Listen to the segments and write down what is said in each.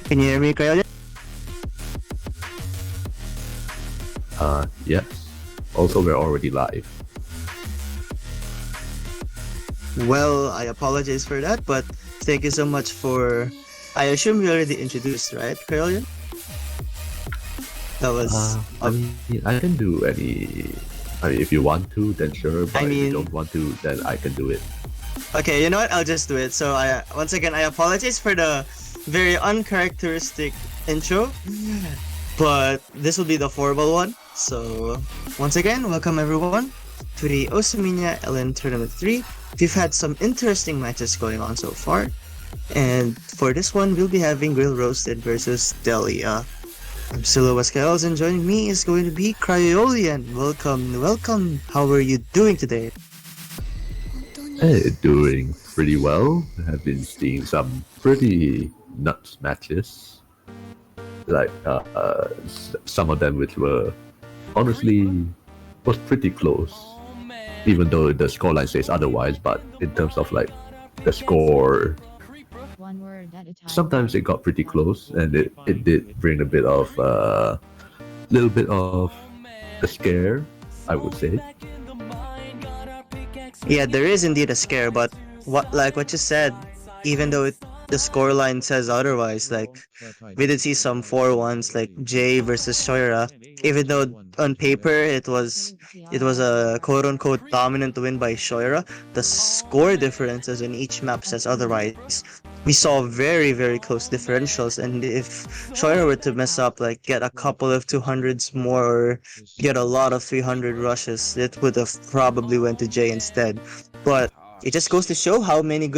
Can you hear me, Kyle? Yes. Also, we're already live. Well, I apologize for that, but thank you so much for. I assume you already introduced, right, Kyle? That was. I mean, I can do any. I mean, if you want to, then sure. But if you don't want to, then I can do it. Okay, you know what? I'll just do it. So once again, I apologize for the very uncharacteristic intro, but this will be the formal one. So once again, welcome everyone to the Osaminia LN Tournament 3. We've had some interesting matches going on so far, and for this one, we'll be having Grill Roasted versus Delia. I'm Silo Wascaels, and joining me is going to be Cryolian. Welcome. How are you doing today? Hey, doing pretty well. Have been seeing some pretty nuts matches. Like some of them which were honestly was pretty close. Even though the scoreline says otherwise, but in terms of like the score, sometimes it got pretty close, and it did bring a bit of little bit of a scare, I would say. Yeah, there is indeed a scare, but what you said, even though the scoreline says otherwise, like we did see some 4-1s like Jay versus Shoira, even though on paper it was a quote unquote dominant win by Shoira, the score differences in each map says otherwise. We saw very close differentials, and if Shoira were to mess up, like get a couple of 200s more or get a lot of 300 rushes, it would have probably went to Jay instead. But it just goes to show how many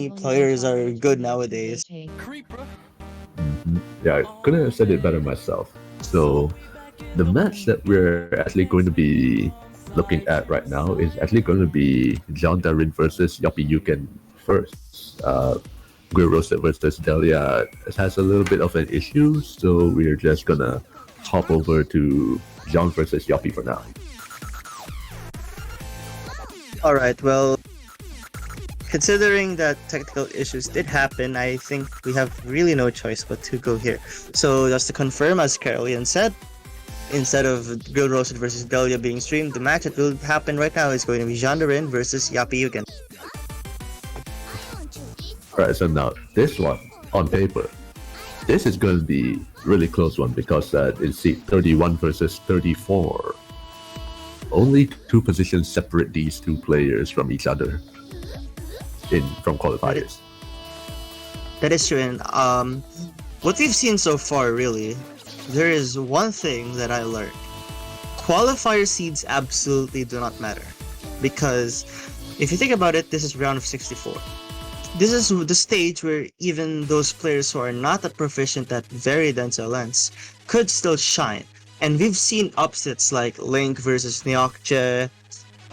players are good nowadays. Mm-hmm. Yeah, I couldn't have said it better myself. So the match that we're actually going to be looking at right now is actually going to be Jeanne Da Rin versus yoppy-yugen first. Grill Roasted versus Delia has a little bit of an issue, so we're just gonna hop over to Jeanne versus Yoppy for now. Alright, well, considering that technical issues did happen, I think we have really no choice but to go here. So just to confirm, as Carolian said, instead of Grill Roasted versus Delia being streamed, the match that will happen right now is going to be Jeanne Da Rin versus yoppy-yugen. Alright, so now this one, on paper, this is going to be really close one because it's seat 31 versus 34. Only 2 positions separate these 2 players from each other from qualifiers. That is true, and what we've seen so far, really, there is one thing that I learned. Qualifier seeds absolutely do not matter, because if you think about it, this is round of 64. This is the stage where even those players who are not that proficient at very dense LNs could still shine. And we've seen upsets like Link versus Neokje,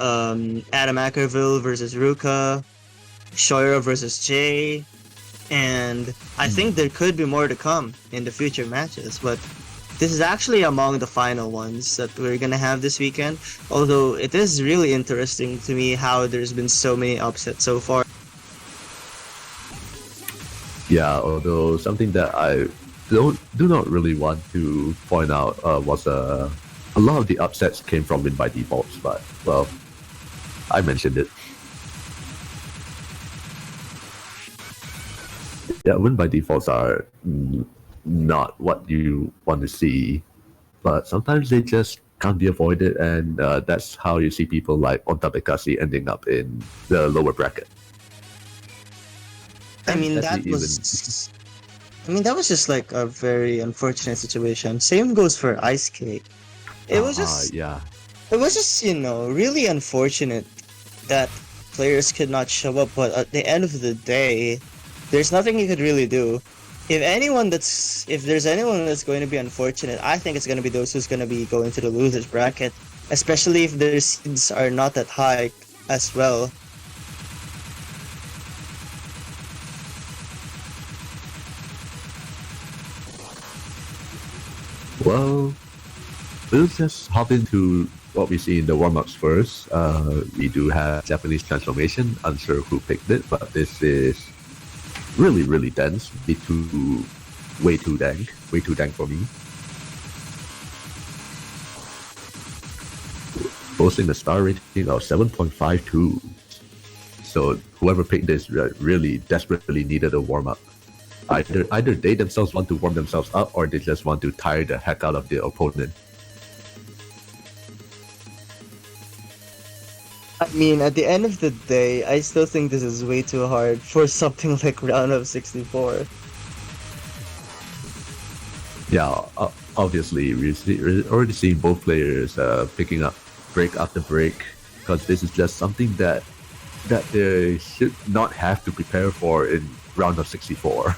Adam Ackerville versus Ruka, Shoira versus Jay, and I think there could be more to come in the future matches, but this is actually among the final ones that we're gonna have this weekend, although it is really interesting to me how there's been so many upsets so far. Yeah, although something that I do not really want to point out was a lot of the upsets came from win by defaults, but well, I mentioned it. Yeah, win by defaults are not what you want to see, but sometimes they just can't be avoided, and that's how you see people like Ontabekasi ending up in the lower bracket. I mean, that was just like a very unfortunate situation. Same goes for Ice Cake. It was just really unfortunate that players could not show up, but at the end of the day, there's nothing you could really do. If there's anyone that's going to be unfortunate, I think it's going to be those who's going to be going to the losers bracket, especially if their seeds are not that high as well. Well, we'll just hop into what we see in the warm-ups first. We do have Japanese Transformation. Unsure who picked it, but this is really dense. The 2 way too dank for me. Boasting a star rating of 7.52. So whoever picked this really desperately needed a warm up. Either they themselves want to warm themselves up, or they just want to tire the heck out of the opponent. I mean, at the end of the day, I still think this is way too hard for something like round of 64. Yeah, obviously we're already seeing both players picking up break after break, because this is just something that they should not have to prepare for in round of 64.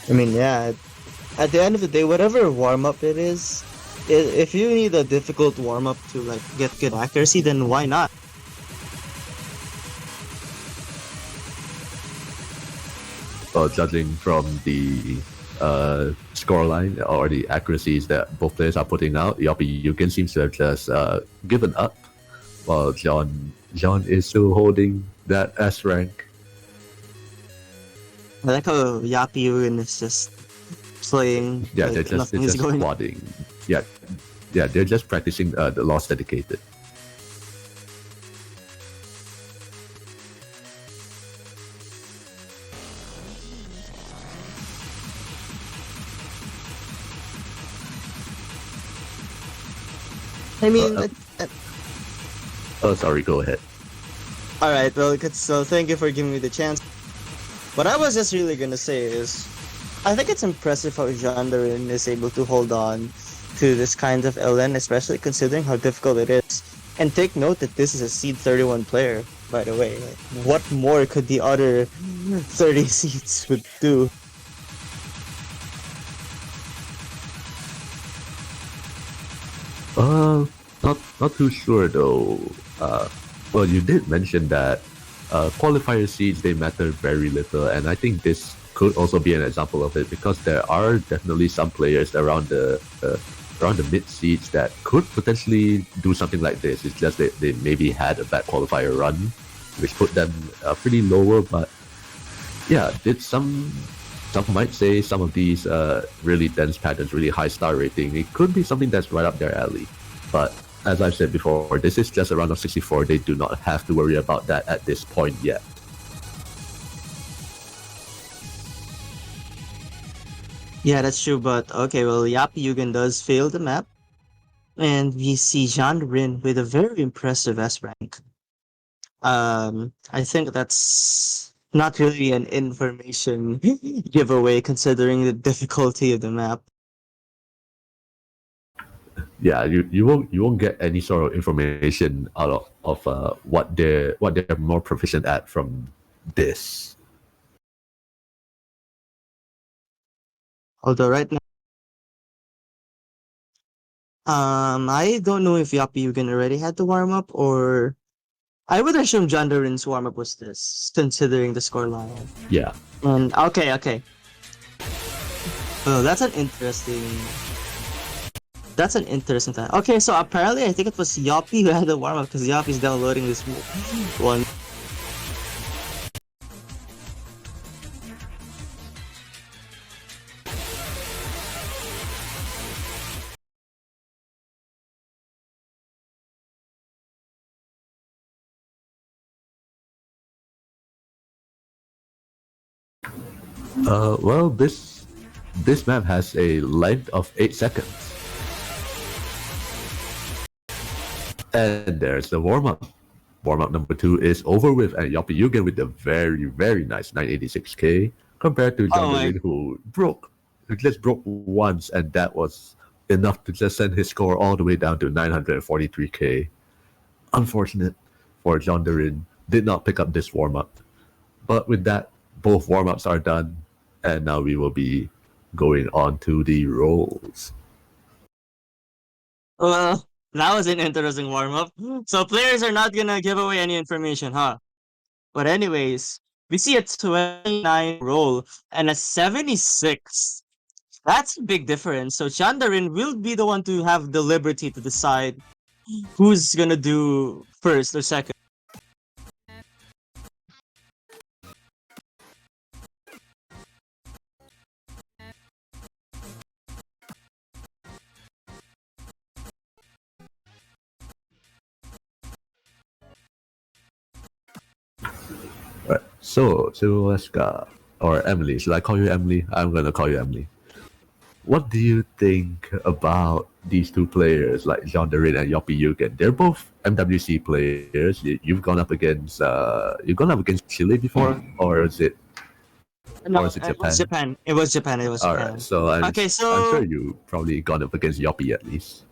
I mean, yeah, at the end of the day, whatever warm-up it is, if you need a difficult warm-up to like get good accuracy, then why not? Judging from the scoreline or the accuracies that both players are putting out, yoppy-yugen seems to have just given up, while Jeanne is still holding that S rank. I like how yoppy-yugen is just playing. Yeah, like they're nothing is just going. squatting. Yeah, they're just practicing the lost dedicated. I mean, Oh, sorry, go ahead. all right. Well, so thank you for giving me the chance. What I was just really gonna say is, I think it's impressive how Jeanne Da Rin is able to hold on to this kind of LN, especially considering how difficult it is. And take note that this is a seed 31 player, by the way. Like, what more could the other 30 seeds would do? Not too sure though. Well, you did mention that qualifier seeds, they matter very little, and I think this could also be an example of it, because there are definitely some players around the mid seeds that could potentially do something like this. It's just that they maybe had a bad qualifier run, which put them pretty lower. But yeah, did some might say some of these really dense patterns, really high star rating, it could be something that's right up their alley. But as I've said before, this is just a round of 64. They do not have to worry about that at this point yet. Yeah, that's true, but okay, well, yoppy-yugen does fail the map, and we see Jeanne Da Rin with a very impressive S rank. I think that's not really an information giveaway considering the difficulty of the map. Yeah, you won't get any sort of information out of what they're more proficient at from this. Although right now, I don't know if yoppy-yugen already had the warm up, or I would assume Jeanne Da Rin's warm up was this, considering the scoreline. Yeah. And okay. Oh, that's an interesting. That's an interesting thing. Okay, so apparently I think it was Yoppy who had the warm up because Yoppy's downloading this one. Well, this map has a length of 8 seconds. And there's the warm-up. Warm-up number 2 is over with, and yoppy-yugen with the very, very nice 986k, compared to Jeanne Da Rin, who just broke once, and that was enough to just send his score all the way down to 943k. Unfortunate for Jeanne Da Rin, did not pick up this warm-up. But with that, both warm-ups are done, and now we will be going on to the rolls. Well, that was an interesting warm up. So players are not gonna give away any information, huh? But anyways, we see a 29 roll and a 76. That's a big difference. So Jeanne Da Rin will be the one to have the liberty to decide who's gonna do first or second. Right. So, Silveska, or Emily, should I call you Emily? I'm gonna call you Emily. What do you think about these two players, like Jeanne Da Rin and yoppy-yugen? They're both MWC players. You've gone up against Chile before, or No, is it it was Japan? Japan. It was Japan. It was All right. Japan. So Okay, I'm sure so you probably gone up against Yoppy at least.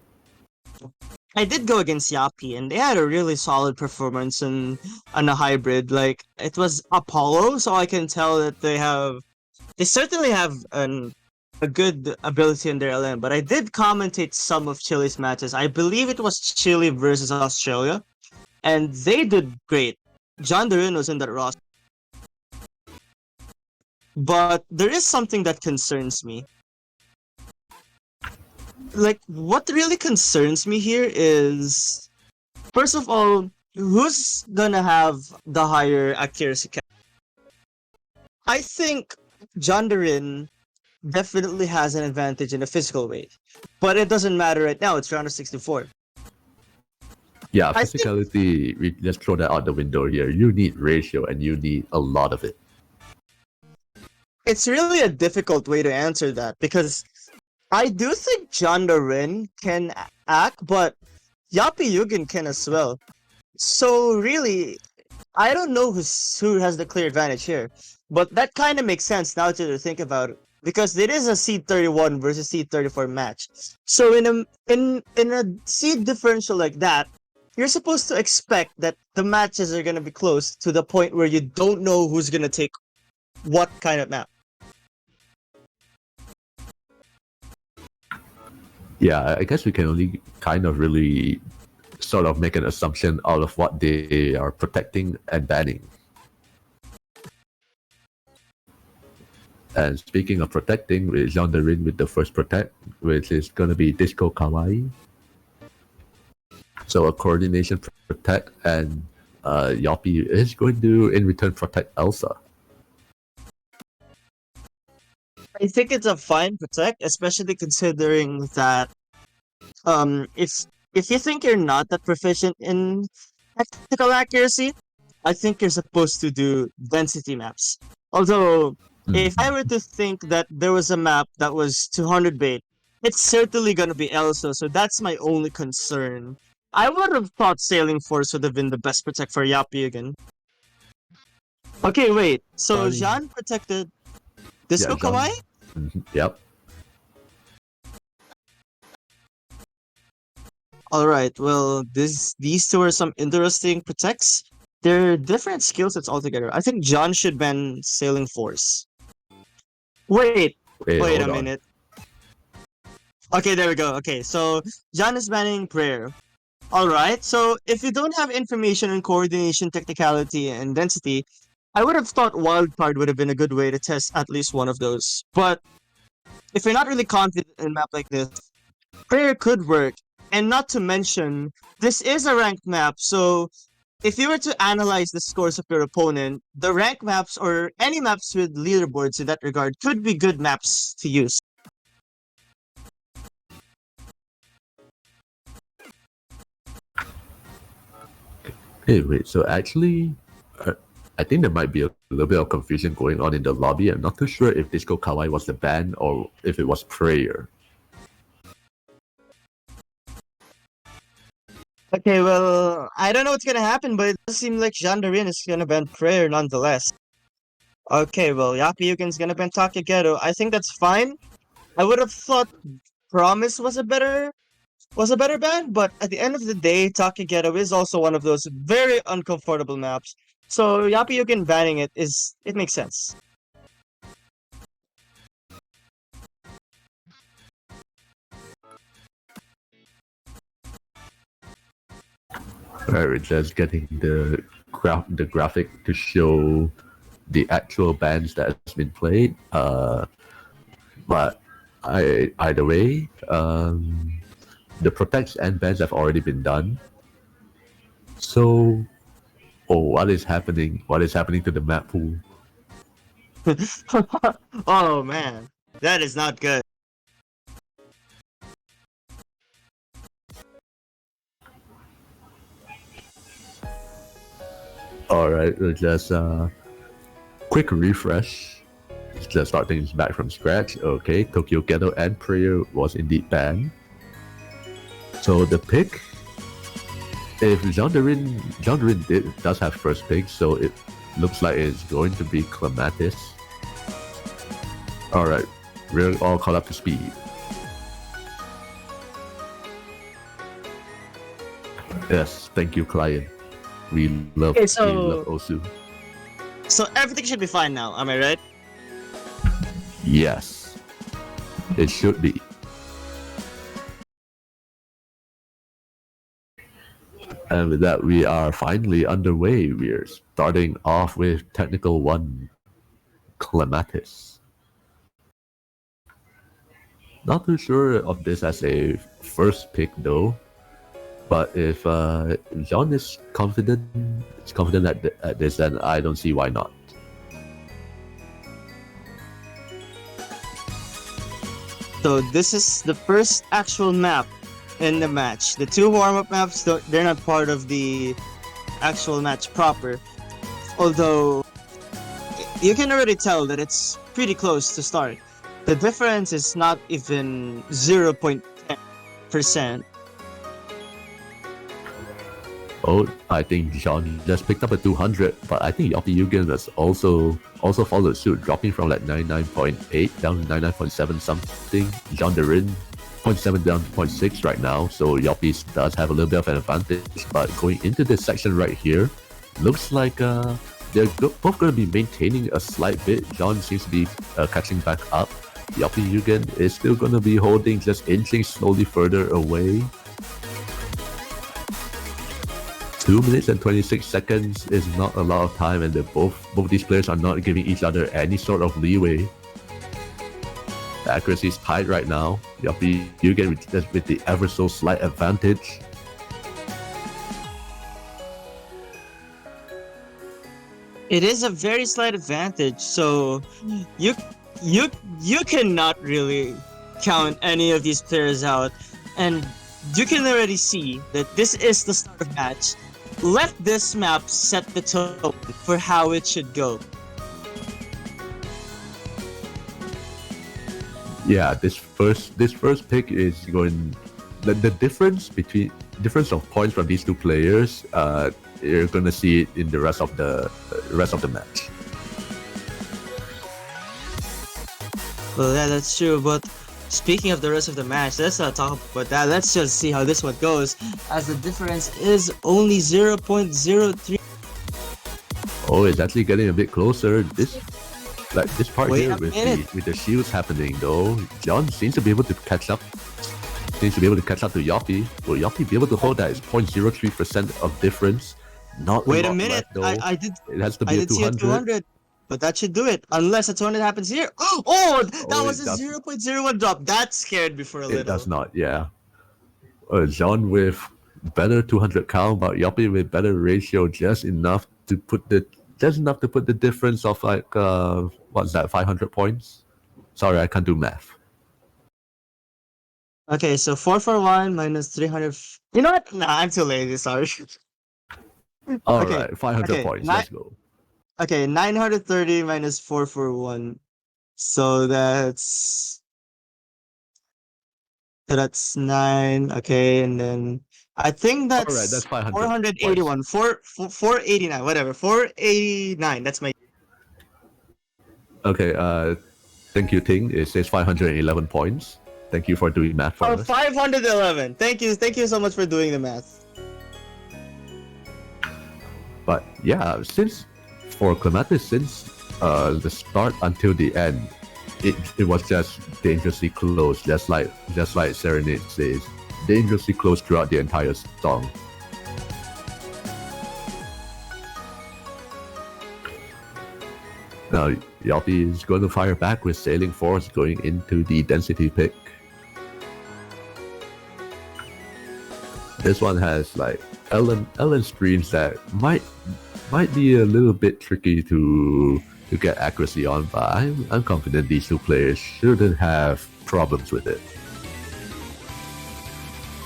I did go against Yappy, and they had a really solid performance on a hybrid. Like it was Apollo, so I can tell that they certainly have a good ability in their LM. But I did commentate some of Chile's matches. I believe it was Chile versus Australia, and they did great. Jeanne Da Rin was in that roster, but there is something that concerns me. Like what really concerns me here is, first of all, who's gonna have the higher accuracy cap? I think Jeanne Da Rin definitely has an advantage in a physical way, but it doesn't matter right now. It's round of 64. Yeah, I think physicality. We just throw that out the window here. You need ratio, and you need a lot of it. it's really a difficult way to answer that because I do think Jeanne Da Rin can act, but yoppy-yugen can as well. So really, I don't know who has the clear advantage here, but that kind of makes sense now to think about it because it is a seed 31 versus seed 34 match. So in a seed differential like that, you're supposed to expect that the matches are gonna be close to the point where you don't know who's gonna take what kind of map. Yeah, I guess we can only kind of really sort of make an assumption out of what they are protecting and banning. And speaking of protecting, with Jeanne Da Rin with the first protect, which is going to be Disco Kawaii. So a coordination protect, and Yoppy is going to, in return, protect Elsa. I think it's a fine protect, especially considering that if you think you're not that proficient in tactical accuracy, I think you're supposed to do density maps. Although, if I were to think that there was a map that was 200 bait, it's certainly gonna be Elsa, so that's my only concern. I would have thought Sailing Force would have been the best protect for Yappy. Okay, wait. So Starting, Jeanne protected yeah, Disco Kawaii? Jeanne. Yep. Alright, well, these two are some interesting protects. They're different skill sets altogether. I think John should ban Sailing Force. Wait, Wait, wait a hold on. minute. Okay, there we go. Okay, so John is banning Prayer. Alright, so if you don't have information on coordination, technicality, and density, I would have thought Wildcard would have been a good way to test at least one of those. But if you're not really confident in a map like this, Prayer could work. And not to mention, this is a ranked map, so if you were to analyze the scores of your opponent, the rank maps or any maps with leaderboards in that regard could be good maps to use. Hey, wait. So actually, I think there might be a little bit of confusion going on in the lobby. I'm not too sure if Disco Kawaii was the ban or if it was Prayer. Okay, well, I don't know what's gonna happen, but it does seem like Jeanne Da Rin is gonna ban Prayer nonetheless. Okay, well, yoppy-yugen's gonna ban Takegeto. I think that's fine. I would have thought Promise was a better ban, but at the end of the day, Takegeto is also one of those very uncomfortable maps. So yoppy-yugen banning it makes sense. Right, we're just getting the graphic to show the actual bands that has been played. But either way, The protects and bans have already been done. So, what is happening? What is happening to the map pool? Oh man, that is not good. Alright, let's just quick refresh. Let's just start things back from scratch. Okay, Tokyo Ghetto and Prayer was indeed banned. So the pick, if Jeanne Da Rin does have first pick, so it looks like it's going to be Clematis. Alright, we're all caught up to speed. Yes, thank you, client. We love Osu. So everything should be fine now, am I right? Yes, it should be. And with that, we are finally underway. We're starting off with Technical 1, Clematis. Not too sure of this as a first pick though, but if John is confident at this, then I don't see why not. So this is the first actual map in the match. The two warm-up maps, they're not part of the actual match proper. Although, you can already tell that it's pretty close to start. The difference is not even 0.10%. Oh, I think John just picked up a 200, but I think yoppy-yugen has also followed suit, dropping from like 99.8 down to 99.7 something. Jeanne Da Rin 0.7 down to 0.6 right now, so Yoppy does have a little bit of an advantage. But going into this section right here, looks like they're both going to be maintaining a slight bit. John seems to be catching back up. yoppy-yugen is still going to be holding, just inching slowly further away. 2 minutes and 26 seconds is not a lot of time, and both these players are not giving each other any sort of leeway. The accuracy is tight right now. yoppy-yugen with the ever so slight advantage. It is a very slight advantage, so you cannot really count any of these players out, and you can already see that this is the start of match. Let this map set the tone for how it should go. Yeah, this first pick is going. The difference of points from these two players, you're gonna see it in the rest of the match. Well, yeah, that's true. But speaking of the rest of the match, let's not talk about that. Let's just see how this one goes, as the difference is only 0.03. Oh, it's actually getting a bit closer. This part Wait here a minute. with the shields happening though, John seems to be able to catch up. To Yoppy. Will Yoppy be able to hold that? It's 0.03% of difference. Not Wait a a lot minute. left, though. I did. It has to I be a did see a 200, but that should do it. Unless a 200 happens here. Oh, that was a 0.01 drop. That scared me for a little. It does not, yeah. John with better 200 count, but Yoppy with better ratio, just enough to put the difference of like what's that, 500 points? Sorry, I can't do math. Okay, so 441 minus 300. You know what? Nah, I'm too lazy. Sorry. All Okay, right, 500 okay, points. Let's go. Okay, 930 minus 441. So that's 9. Okay, and then I think All right, that's that's 500 481. 489. Whatever. 489. That's my. Okay, thank you, Ting. It says 511 points. Thank you for doing math for us. 511. Thank you so much for doing the math. But yeah, for Clematis, since the start until the end, it was just dangerously close, just like Serenade says, dangerously close throughout the entire song. Now Yoppy is going to fire back with Sailing Force going into the density pick. This one has like LN screens that might be a little bit tricky to get accuracy on, but I'm confident these two players shouldn't have problems with it.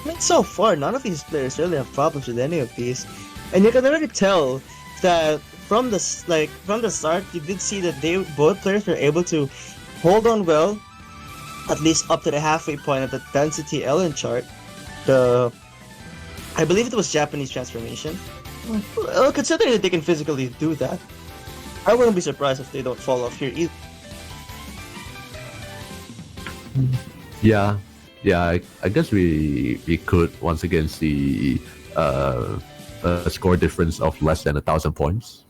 I mean, so far, none of these players really have problems with any of these, and you can already tell that from the start, you did see that both players were able to hold on well, at least up to the halfway point of the density LN chart. I believe it was Japanese transformation. Well, considering that they can physically do that, I wouldn't be surprised if they don't fall off here either. Yeah, I guess we could once again see a score difference of less than 1,000 points.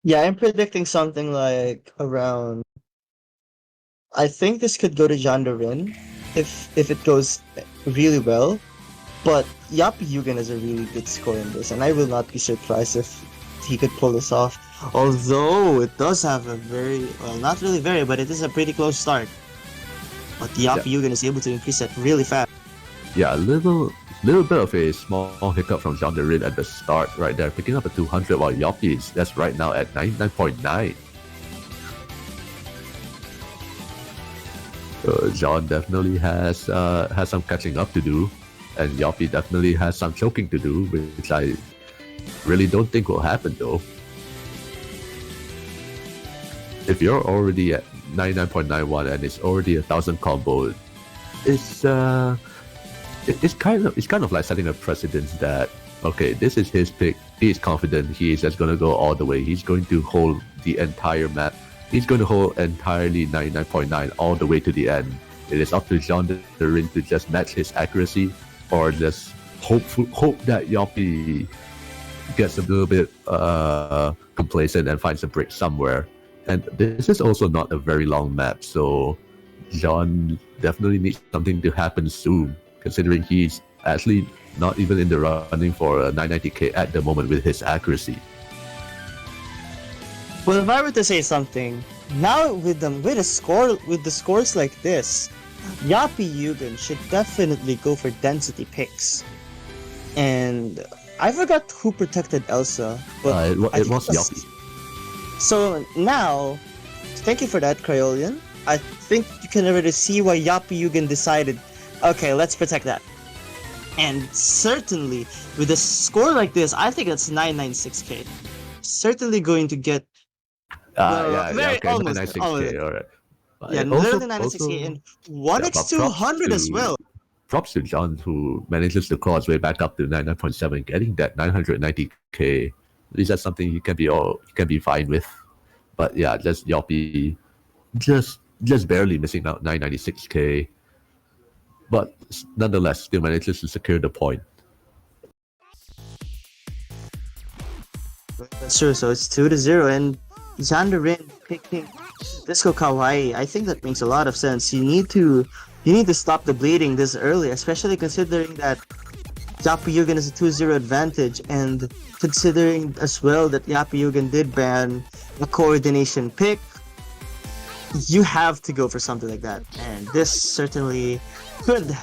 Yeah, I'm predicting something like around. I think this could go to Jeanne Da Rin if it goes really well. But yoppy-yugen is a really good score in this, and I will not be surprised if he could pull this off. Although it does have a very, well, not really very, but it is a pretty close start. But yoppy-yugen is able to increase that really fast. Yeah, a little bit of a small hiccup from Jeanne Da Rin at the start right there, picking up a 200 while Yoppy is that's right now at 99.9. So Jeanne definitely has some catching up to do, and Yoppy definitely has some choking to do, which I really don't think will happen though. If you're already at 99.91 and it's already 1,000 combo, it's kind of like setting a precedence that, okay, this is his pick. He's confident. He's just gonna go all the way. He's going to hold the entire map. He's going to hold entirely 99.9 all the way to the end. It is up to Jeanne Da Rin to just match his accuracy, or just hope that Yoppy gets a little bit complacent and finds a break somewhere. And this is also not a very long map, so Jeanne definitely needs something to happen soon, considering he's actually not even in the running for a 990k at the moment with his accuracy. Well, if I were to say something, now with the scores like this, yoppy-yugen should definitely go for density picks. And I forgot who protected Elsa, but It was Yoppy. So now, thank you for that, Crayolean. I think you can already see why yoppy-yugen decided, okay, let's protect that. And certainly, with a score like this, I think that's 996k. Certainly going to get Okay, almost 996k, alright. Yeah, literally 996k and 1x200 as well. Props to Jeanne, who manages to claw his way back up to 99.7, getting that 990k. At least that's something you can be fine with. But yeah, just Yoppy, just barely missing out 996k. But nonetheless, still manages to secure the point. That's true. So it's 2-0, and Jeanne Da Rin picking Disco Kawaii. I think that makes a lot of sense. You need to stop the bleeding this early, especially considering that yoppy-yugen is a 2-0 advantage, and considering as well that yoppy-yugen did ban a coordination pick. You have to go for something like that, and this certainly could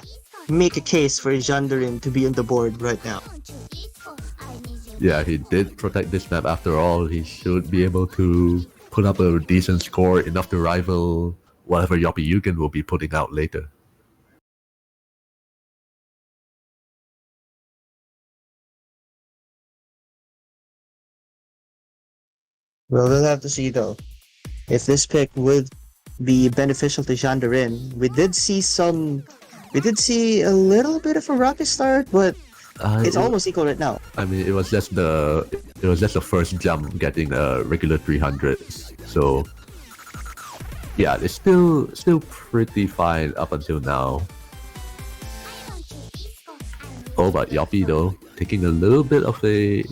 make a case for Jeanne Da Rin to be on the board right now. Yeah, he did protect this map after all. He should be able to put up a decent score, enough to rival whatever yoppy-yugen will be putting out later. Well, we'll have to see though if this pick would be beneficial to Jeanne Da Rin. We did see a little bit of a rocky start, but it's almost equal right now. I mean, it was just the first jump getting regular 300s. So yeah, it's still pretty fine up until now. Oh, but Yoppy though, taking a little bit of a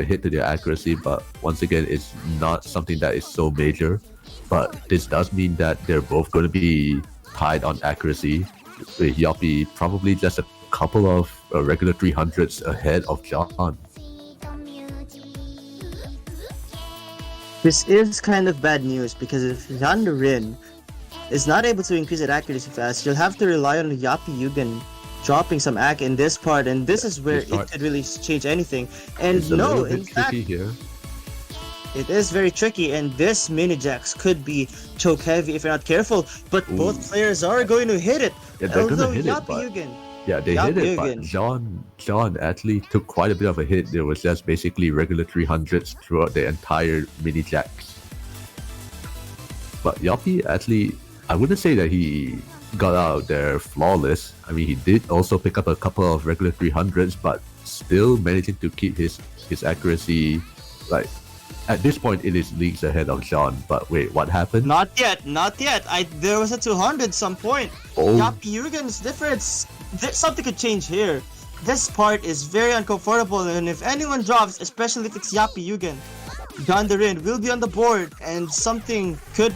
hit to their accuracy, but once again, it's not something that is so major. But this does mean that they're both going to be tied on accuracy, with Yoppy probably just a couple of regular 300s ahead of Jeanne. This is kind of bad news because if Jeanne Da Rin is not able to increase its accuracy fast, you'll have to rely on yoppy-yugen dropping some ac in this part, and this is where This it part could really change anything. And is a no, little in bit fact, tricky here. it is very tricky, and this mini jacks could be choke heavy if you're not careful. But both Ooh. players are going to hit it. Yeah, they're gonna Although hit it, but yoppy-yugen, yeah, they hit it. But John actually took quite a bit of a hit. There was just basically regular 300s throughout the entire mini jacks. But Yoppy actually, I wouldn't say that he got out there flawless. I mean, he did also pick up a couple of regular 300s, but still managing to keep his accuracy. Like at this point, it is leagues ahead of John. But wait, what happened? not yet, not yet. There was a 200 some point. Oh. Yoppy-yugen's difference. Something could change here. This part is very uncomfortable, and if anyone drops, especially if it's yoppy-yugen, Jeanne Da Rin will be on the board, and something could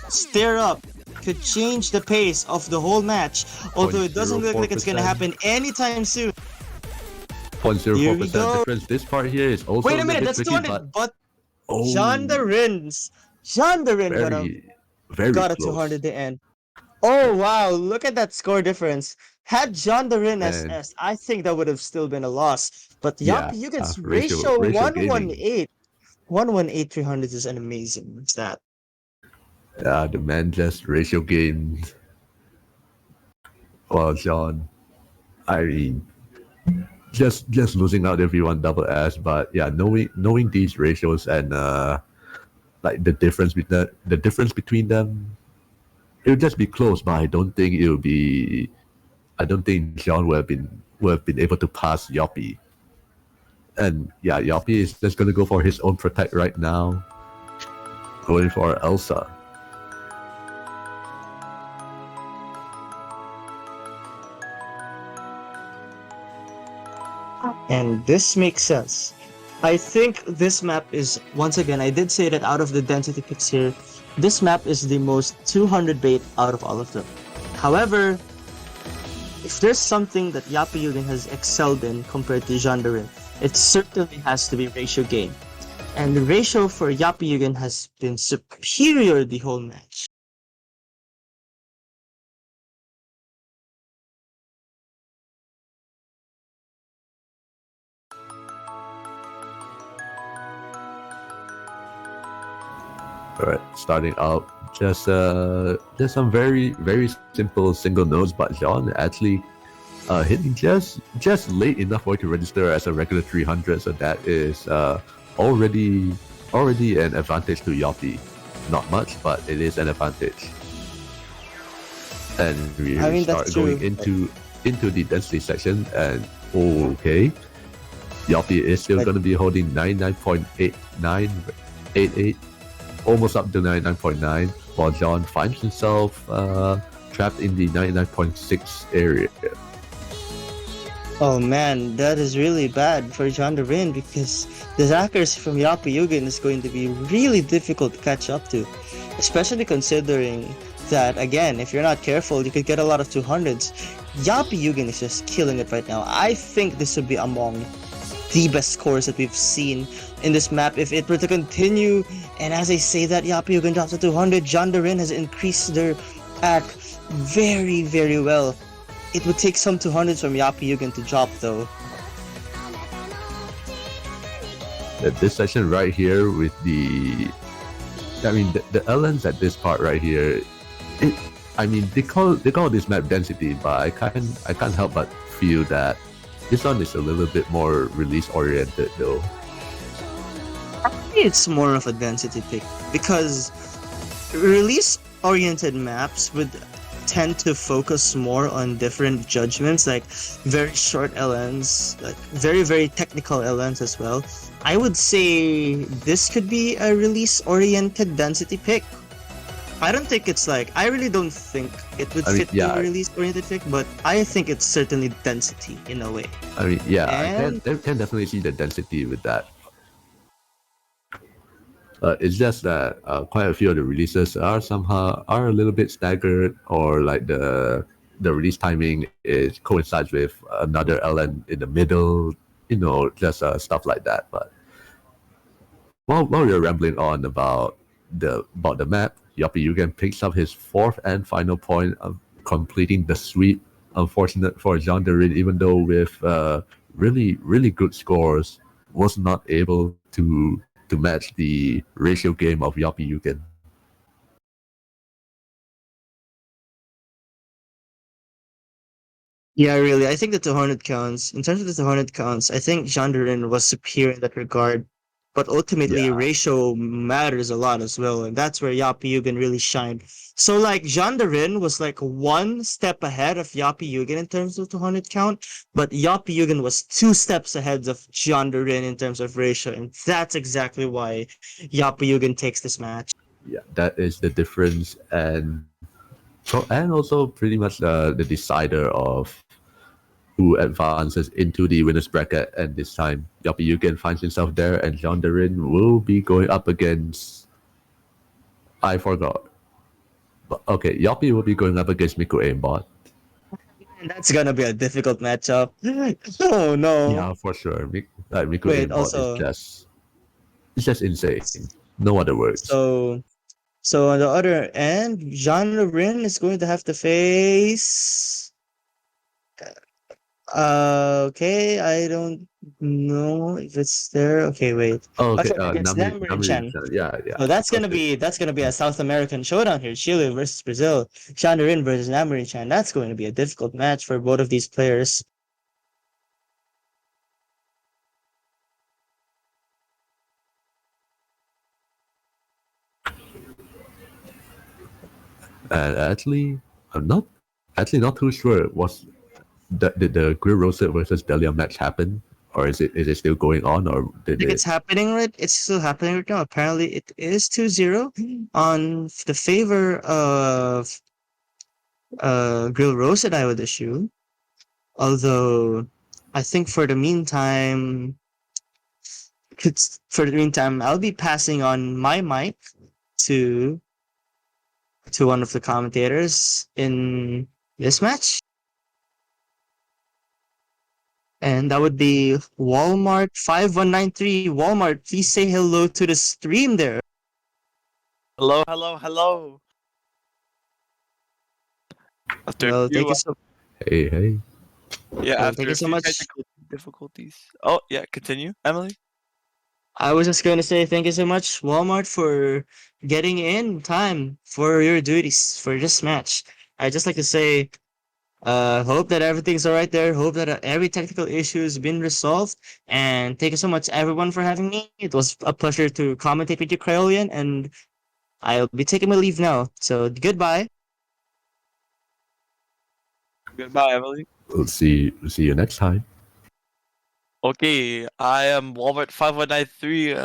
stir up, could change the pace of the whole match. Although it doesn't look like it's gonna 0.04%. happen anytime soon. 0.04% difference. This part here is also Wait a minute, bit that's tricky, 200, but oh, Jeanne Da Rin very got a close. 200 at the end. Oh wow, look at that score difference. Had Jeanne Da Rin And SS, I think that would have still been a loss. But yeah, yoppy-yugen's ratio ratio gaming. 118. 118 300 is an amazing stat. Yeah, the man just ratio gained. Well, John, I mean, just losing out everyone double S, but yeah, knowing these ratios and like the difference between them, it would just be close. But I don't think it will be. I don't think John would have been able to pass Yoppy. And yeah, Yoppy is just gonna go for his own protect right now, going for Elsa. And this makes sense. I think this map is, once again, I did say that out of the density picks here, this map is the most 200 bait out of all of them. However, if there's something that yoppy-yugen has excelled in compared to Jeanne Da Rin, it certainly has to be ratio game. And the ratio for yoppy-yugen has been superior the whole match. All right, starting out, just some very simple single notes, but John actually hitting just late enough for it to register as a regular 300, so that is already an advantage to Yoppy. Not much, but it is an advantage. And we start going into the density section, and okay, Yoppy is still going to be holding 99.8988, almost up to 99.9, while John finds himself trapped in the 99.6 area. Oh man, that is really bad for Jeanne Da Rin because the accuracy from yoppy-yugen is going to be really difficult to catch up to. Especially considering that, again, if you're not careful, you could get a lot of 200s. Yoppy-yugen is just killing it right now. I think this would be among the best scores that we've seen in this map if it were to continue. And as I say that, yoppy-yugen drops to 200, Jeanne Da Rin has increased their AC very well. It would take some 200s from yoppy-yugen to drop though. This section right here with the LNs at this part right here, they call this map density, but I can't help but feel that this one is a little bit more release oriented though. I think it's more of a density pick because release oriented maps would tend to focus more on different judgments, like very short LNs, like very technical LNs as well. I would say this could be a release oriented density pick. I really don't think it would fit the release oriented pick, but I think it's certainly density in a way. I mean, yeah, I can definitely see the density with that. It's just that quite a few of the releases are a little bit staggered, or like the release timing coincides with another LN in the middle, just stuff like that. But while we are rambling on about the map, yoppy-yugen picks up his fourth and final point of completing the sweep. Unfortunate for Jeanne Da Rin, even though with really good scores, was not able to match the ratio game of yoppy-yugen. Yeah, really. I think that the Hornet counts. In terms of the Hornet counts, I think Jeanne Da Rin was superior in that regard. But ultimately, Yeah, ratio matters a lot as well, and that's where yoppy-yugen really shined. So, like, Jeanne Da Rin was like one step ahead of yoppy-yugen in terms of the Hornet count, but yoppy-yugen was two steps ahead of Jeanne Da Rin in terms of ratio, and that's exactly why yoppy-yugen takes this match. yeah, that is the difference, and also pretty much the decider of who advances into the winners bracket. And this time, yoppy-yugen finds himself there, and Jeanne Da Rin will be going up against. I forgot. But okay, Yoppy will be going up against Miku Aimbot. And that's gonna be a difficult matchup. Oh no. Yeah, for sure. Miku Wait, Aimbot is also, just insane. No other words. so so on the other end, Jean Rin is going to have to face. Okay, I don't know if it's there. Okay, wait. Oh, okay. Okay, against Namir and Namri. Chen. Yeah, yeah. So Okay. that's gonna be a South American showdown here. Chile versus Brazil. Jean Rin versus Namir and Chen. That's going to be a difficult match for both of these players. And I'm not too sure. Did the Grill Roasted versus Delia match happen, or is it still going on, or I did think it? it's happening right. It's still happening right now. Apparently, it is 2-0 on the favor of Grill Roasted, I would assume. Although, I think for the meantime, I'll be passing on my mic to one of the commentators in this match, and that would be Walmart 5193. Walmart, please say hello to the stream there. Hello, hello, hello. After a Well, thank few, you so. Hey, hey. yeah, Well, thank after you a so few much. technical difficulties. Oh, yeah, continue, Emily. I was just going to say thank you so much, Walmart, for getting in time for your duties for this match. I just like to say, hope that everything's all right there. Hope that every technical issue has been resolved. And thank you so much, everyone, for having me. It was a pleasure to commentate with you, Craolian, and I'll be taking my leave now. So goodbye. Goodbye, Emily. We'll see you next time. Okay, I am Walmart 5193.